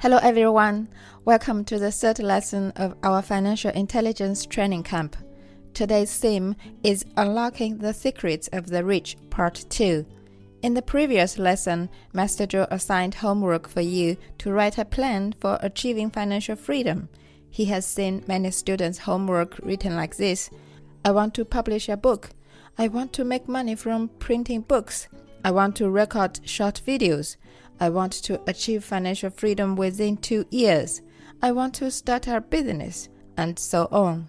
Hello everyone, welcome to the third lesson of our Financial Intelligence Training Camp. Today's theme is Unlocking the Secrets of the Rich, Part 2. In the previous lesson, Master Zhou assigned homework for you to write a plan for achieving financial freedom. He has seen many students' homework written like this. I want to publish a book. I want to make money from printing books. I want to record short videos. I want to achieve financial freedom within 2 years. I want to start a business, and so on.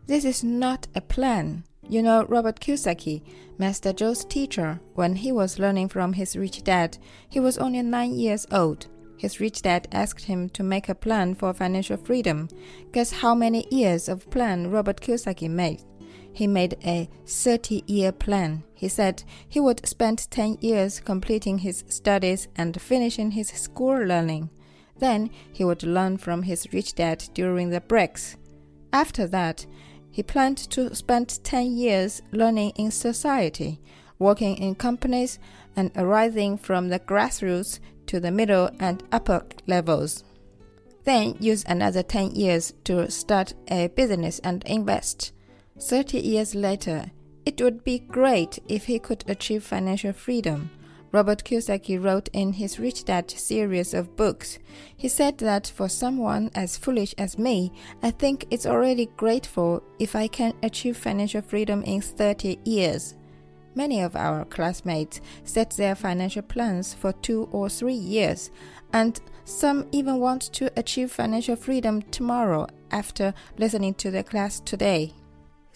This is not a plan. You know Robert Kiyosaki, Master Zhou's teacher, when he was learning from his rich dad, he was only 9 years old. His rich dad asked him to make a plan for financial freedom. Guess how many years of plan Robert Kiyosaki made? He made a 30-year plan. He said he would spend 10 years completing his studies and finishing his school learning. Then he would learn from his rich dad during the breaks. After that, he planned to spend 10 years learning in society, working in companies, and rising from the grassroots to the middle and upper levels. Then use another 10 years to start a business and invest. 30 years later, it would be great if he could achieve financial freedom. Robert Kiyosaki wrote in his Rich Dad series of books. He said that for someone as foolish as me, I think it's already grateful if I can achieve financial freedom in 30 years. Many of our classmates set their financial plans for 2 or 3 years, and some even want to achieve financial freedom tomorrow after listening to the class today.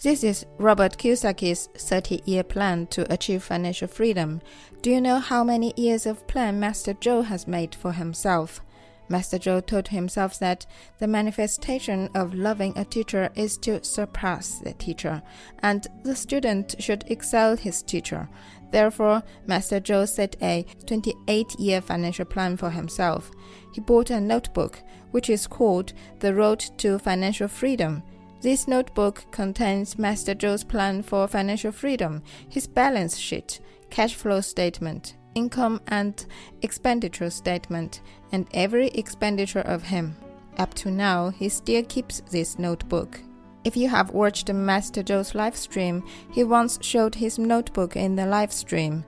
This is Robert Kiyosaki's 30-year plan to achieve financial freedom. Do you know how many years of plan Master Zhou has made for himself? Master Zhou told himself that the manifestation of loving a teacher is to surpass the teacher, and the student should excel his teacher. Therefore, Master Zhou set a 28-year financial plan for himself. He bought a notebook, which is called The Road to Financial Freedom. This notebook contains Master Zhou's plan for financial freedom, his balance sheet, cash flow statement, income and expenditure statement, and every expenditure of him. Up to now, he still keeps this notebook. If you have watched Master Zhou's live stream, he once showed his notebook in the live stream.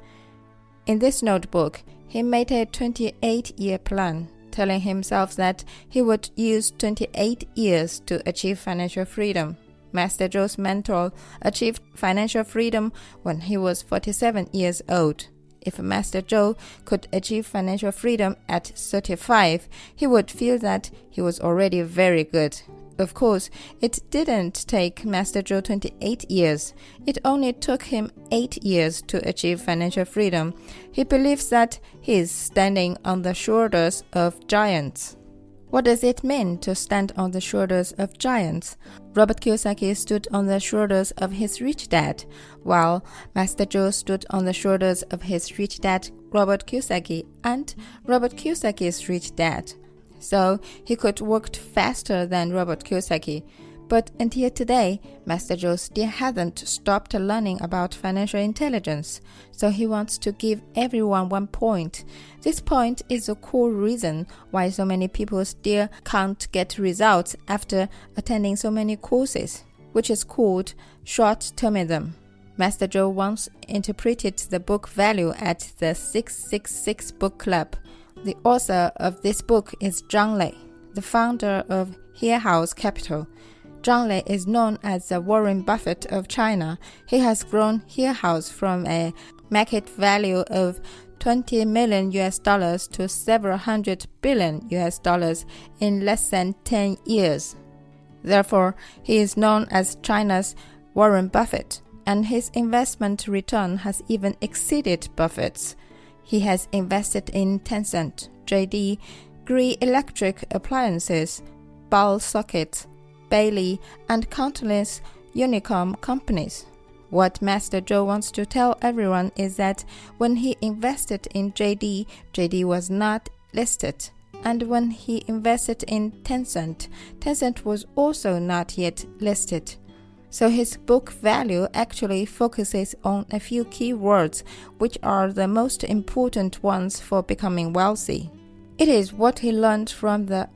In this notebook, he made a 28-year plan, telling himself that he would use 28 years to achieve financial freedom. Master Zhou's mentor achieved financial freedom when he was 47 years old. If Master Zhou could achieve financial freedom at 35, he would feel that he was already very good. Of course, it didn't take Master Zhou 28 years. It only took him 8 years to achieve financial freedom. He believes that he is standing on the shoulders of giants. What does it mean to stand on the shoulders of giants? Robert Kiyosaki stood on the shoulders of his rich dad, while Master Zhou stood on the shoulders of his rich dad, Robert Kiyosaki, and Robert Kiyosaki's rich dad. So he could work faster than Robert Kiyosaki. But until today, Master Zhou still hasn't stopped learning about financial intelligence. So he wants to give everyone one point. This point is the core reason why so many people still can't get results after attending so many courses, which is called short-termism. Master Zhou once interpreted the book Value at the 666 Book Club. The author of this book is Gao Ling, the founder of Hill House Capital. Gao Ling is known as the Warren Buffett of China. He has grown Hill House from a market value of $20 million to several hundred billion in less than 10 years. Therefore, he is known as China's Warren Buffett, and his investment return has even exceeded Buffett's. He has invested in Tencent, JD, Gree Electric Appliances, Ball Sockets, Bailey, and countless unicorn companies. What Master Zhou wants to tell everyone is that when he invested in JD, JD was not listed. And when he invested in Tencent, Tencent was also not yet listed. So his book Value actually focuses on a few key words which are the most important ones for becoming wealthy. It is what he learned from the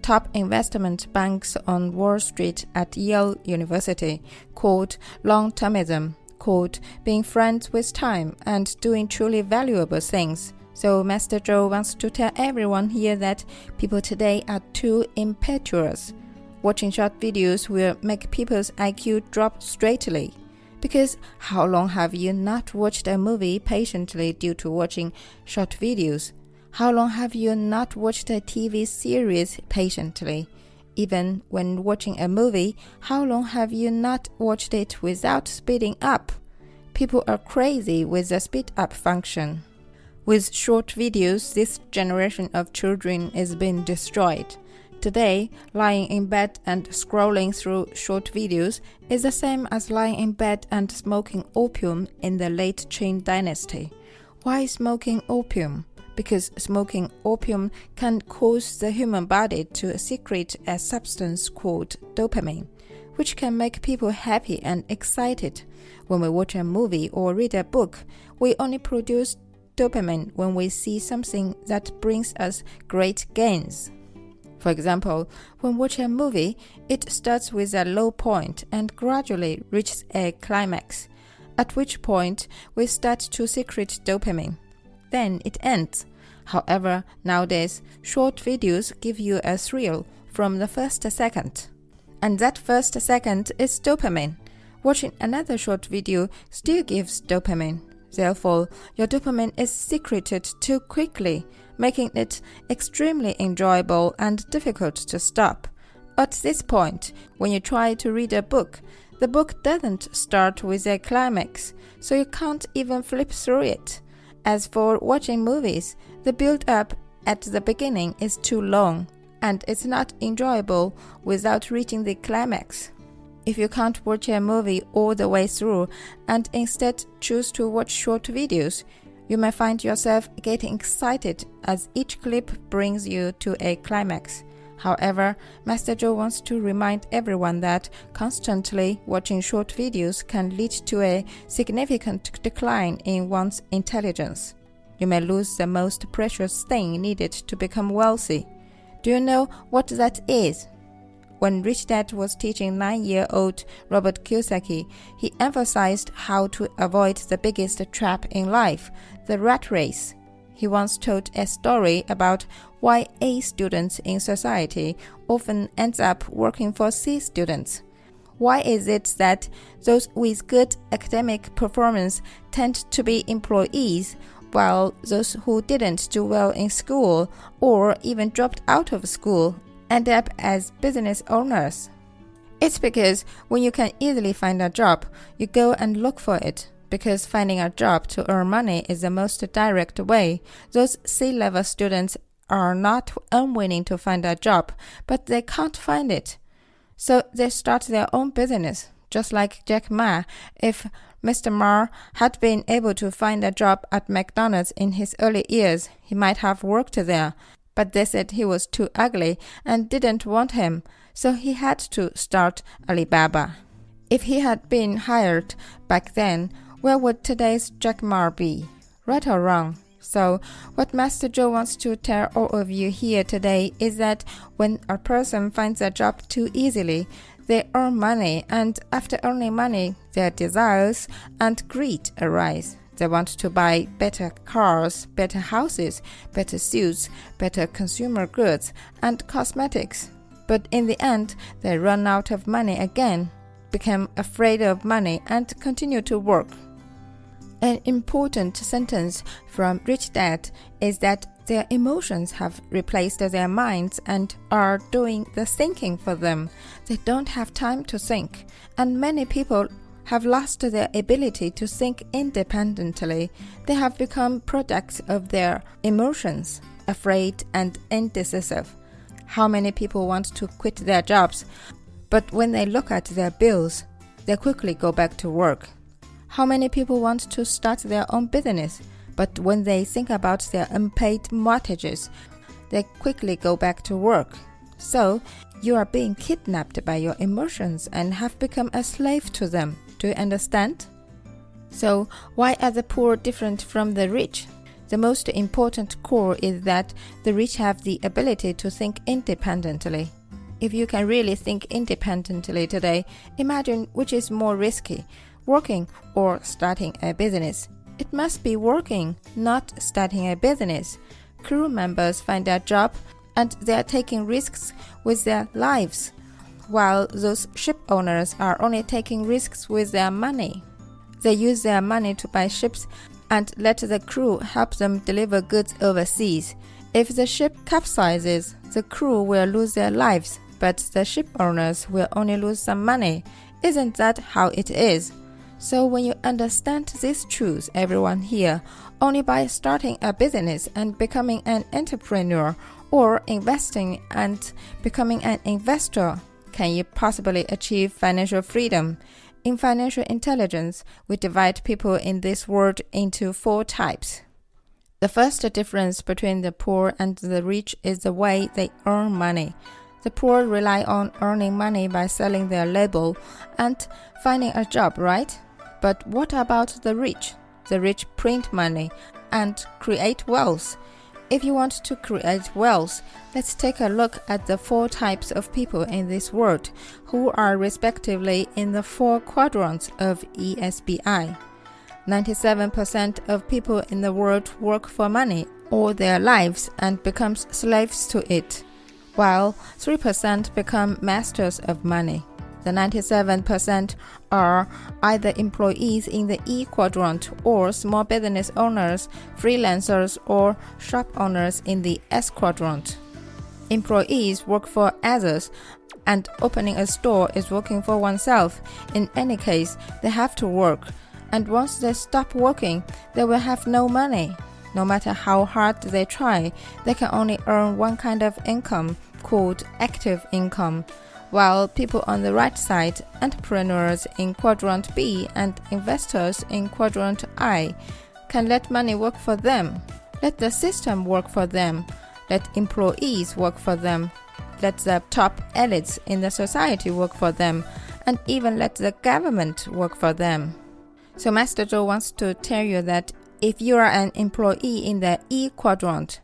top investment banks on Wall Street at Yale University, called long-termism, called being friends with time and doing truly valuable things. So Master Zhou wants to tell everyone here that people today are too impetuous. Watching short videos will make people's IQ drop straightly. Because how long have you not watched a movie patiently due to watching short videos? How long have you not watched a TV series patiently? Even when watching a movie, how long have you not watched it without speeding up? People are crazy with the speed up function. With short videos, this generation of children is being destroyed. Today, lying in bed and scrolling through short videos is the same as lying in bed and smoking opium in the late Qing dynasty. Why smoking opium? Because smoking opium can cause the human body to secrete a substance called dopamine, which can make people happy and excited. When we watch a movie or read a book, we only produce dopamine when we see something that brings us great gains. For example, when watching a movie, it starts with a low point and gradually reaches a climax, at which point we start to secrete dopamine. Then it ends. However, nowadays, short videos give you a thrill from the first second. And that first second is dopamine. Watching another short video still gives dopamine. Therefore, your dopamine is secreted too quickly, making it extremely enjoyable and difficult to stop. At this point, when you try to read a book, the book doesn't start with a climax, so you can't even flip through it. As for watching movies, the build-up at the beginning is too long, and it's not enjoyable without reaching the climax. If you can't watch a movie all the way through and instead choose to watch short videos, you may find yourself getting excited as each clip brings you to a climax. However, Master Zhou wants to remind everyone that constantly watching short videos can lead to a significant decline in one's intelligence. You may lose the most precious thing needed to become wealthy. Do you know what that is? When Rich Dad was teaching 9-year-old Robert Kiyosaki, he emphasized how to avoid the biggest trap in life, the rat race. He once told a story about why A students in society often ends up working for C students. Why is it that those with good academic performance tend to be employees, while those who didn't do well in school or even dropped out of school end up as business owners? It's because when you can easily find a job, you go and look for it. Because finding a job to earn money is the most direct way. Those C-level students are not unwilling to find a job, but they can't find it. So they start their own business. Just like Jack Ma, if Mr. Ma had been able to find a job at McDonald's in his early years, he might have worked there. But they said he was too ugly and didn't want him, so he had to start Alibaba. If he had been hired back then, where would today's Jack Ma be? Right or wrong? So, what Master Zhou wants to tell all of you here today is that when a person finds a job too easily, they earn money, and after earning money, their desires and greed arise. They want to buy better cars, better houses, better suits, better consumer goods, and cosmetics. But in the end, they run out of money again, become afraid of money, and continue to work. An important sentence from Rich Dad is that their emotions have replaced their minds and are doing the thinking for them. They don't have time to think, and many people have lost their ability to think independently. They have become products of their emotions, afraid and indecisive. How many people want to quit their jobs, but when they look at their bills, they quickly go back to work? How many people want to start their own business, but when they think about their unpaid mortgages, they quickly go back to work? So, you are being kidnapped by your emotions and have become a slave to them. Do you understand? So, why are the poor different from the rich? The most important core is that the rich have the ability to think independently. If you can really think independently today, imagine which is more risky, working or starting a business. It must be working, not starting a business. Crew members find their job and they are taking risks with their lives, while those ship owners are only taking risks with their money. They use their money to buy ships and let the crew help them deliver goods overseas. If the ship capsizes, the crew will lose their lives, but the ship owners will only lose some money. Isn't that how it is? So when you understand this truth, everyone here, only by starting a business and becoming an entrepreneur or investing and becoming an investor, can you possibly achieve financial freedom? In financial intelligence, we divide people in this world into 4 types. The first difference between the poor and the rich is the way they earn money. The poor rely on earning money by selling their labor and finding a job, right? But what about the rich? The rich print money and create wealth. If you want to create wealth, let's take a look at the 4 types of people in this world who are respectively in the 4 quadrants of ESBI. 97% of people in the world work for money all their lives and become slaves to it, while 3% become masters of money. The 97% are either employees in the E quadrant or small business owners, freelancers, or shop owners in the S quadrant. Employees work for others, and opening a store is working for oneself. In any case, they have to work, and once they stop working, they will have no money. No matter how hard they try, they can only earn one kind of income called active income. While people on the right side, entrepreneurs in quadrant B and investors in quadrant I, can let money work for them. Let the system work for them. Let employees work for them. Let the top elites in the society work for them. And even let the government work for them. So Master Zhou wants to tell you that if you are an employee in the E quadrant,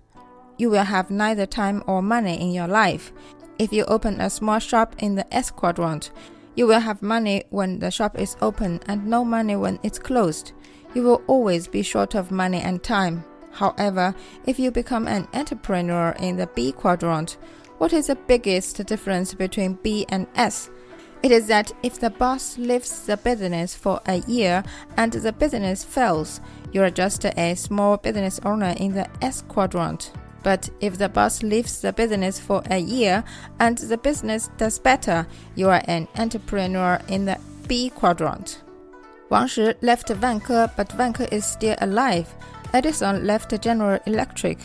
you will have neither time or money in your life. If you open a small shop in the S quadrant, you will have money when the shop is open and no money when it's closed. You will always be short of money and time. However, if you become an entrepreneur in the B quadrant, what is the biggest difference between B and S? It is that if the boss leaves the business for a year and the business fails, you are just a small business owner in the S quadrant. But if the boss leaves the business for a year and the business does better, you are an entrepreneur in the B quadrant. Wang Shi left Vanke, but Vanke is still alive. Edison left General Electric,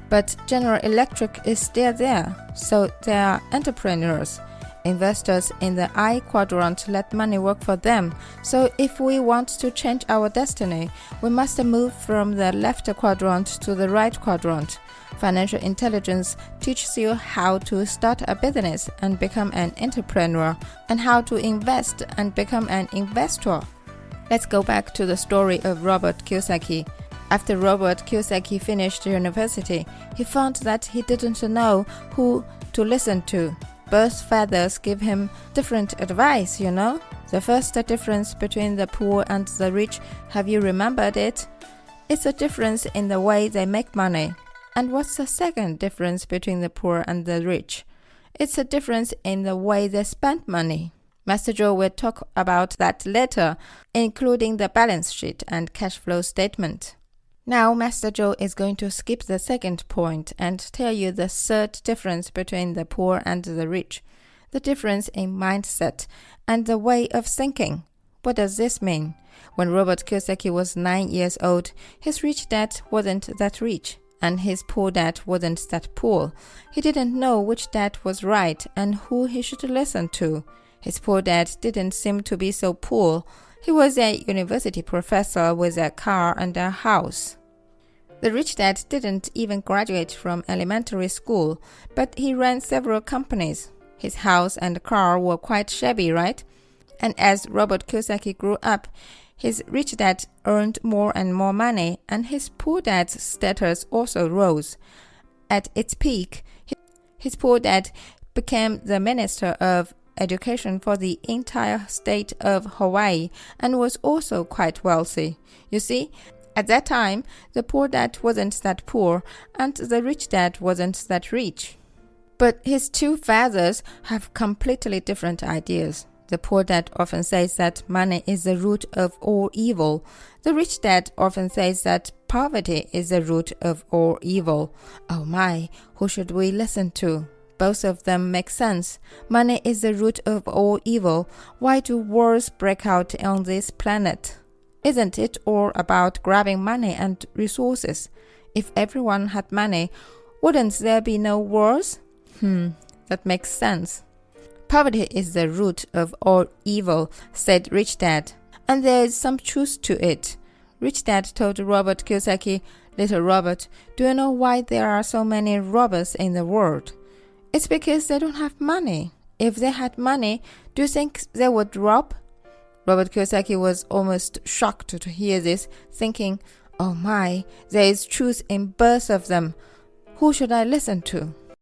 but General Electric is still there, so they are entrepreneurs. Investors in the I quadrant let money work for them. So if we want to change our destiny, we must move from the left quadrant to the right quadrant. Financial intelligence teaches you how to start a business and become an entrepreneur, and how to invest and become an investor. Let's go back to the story of Robert Kiyosaki. After Robert Kiyosaki finished university, he found that he didn't know who to listen to. Both fathers give him different advice, you know? The first difference between the poor and the rich, have you remembered it? It's a difference in the way they make money. And what's the second difference between the poor and the rich? It's a difference in the way they spend money. Master Zhou will talk about that later, including the balance sheet and cash flow statement. Now, Master Zhou is going to skip the second point and tell you the third difference between the poor and the rich, the difference in mindset and the way of thinking. What does this mean? When Robert Kiyosaki was 9 years old, his rich dad wasn't that rich, and his poor dad wasn't that poor. He didn't know which dad was right and who he should listen to. His poor dad didn't seem to be so poor. He was a university professor with a car and a house. The rich dad didn't even graduate from elementary school, but he ran several companies. His house and car were quite shabby, right? And as Robert Kiyosaki grew up, His rich dad earned more and more money, and his poor dad's status also rose. At its peak, his poor dad became the minister of education for the entire state of Hawaii and was also quite wealthy. You see, at that time, the poor dad wasn't that poor, and the rich dad wasn't that rich. But his two fathers have completely different ideas. The poor dad often says that money is the root of all evil. The rich dad often says that poverty is the root of all evil. Oh my, who should we listen to? Both of them make sense. Money is the root of all evil. Why do wars break out on this planet? Isn't it all about grabbing money and resources? If everyone had money, wouldn't there be no wars? That makes sense. Poverty is the root of all evil, said Rich Dad, and there is some truth to it. Rich Dad told Robert Kiyosaki, "Little Robert, do you know why there are so many robbers in the world? It's because they don't have money. If they had money, do you think they would rob?" Robert Kiyosaki was almost shocked to hear this, thinking, "Oh my, there is truth in both of them. Who should I listen to?"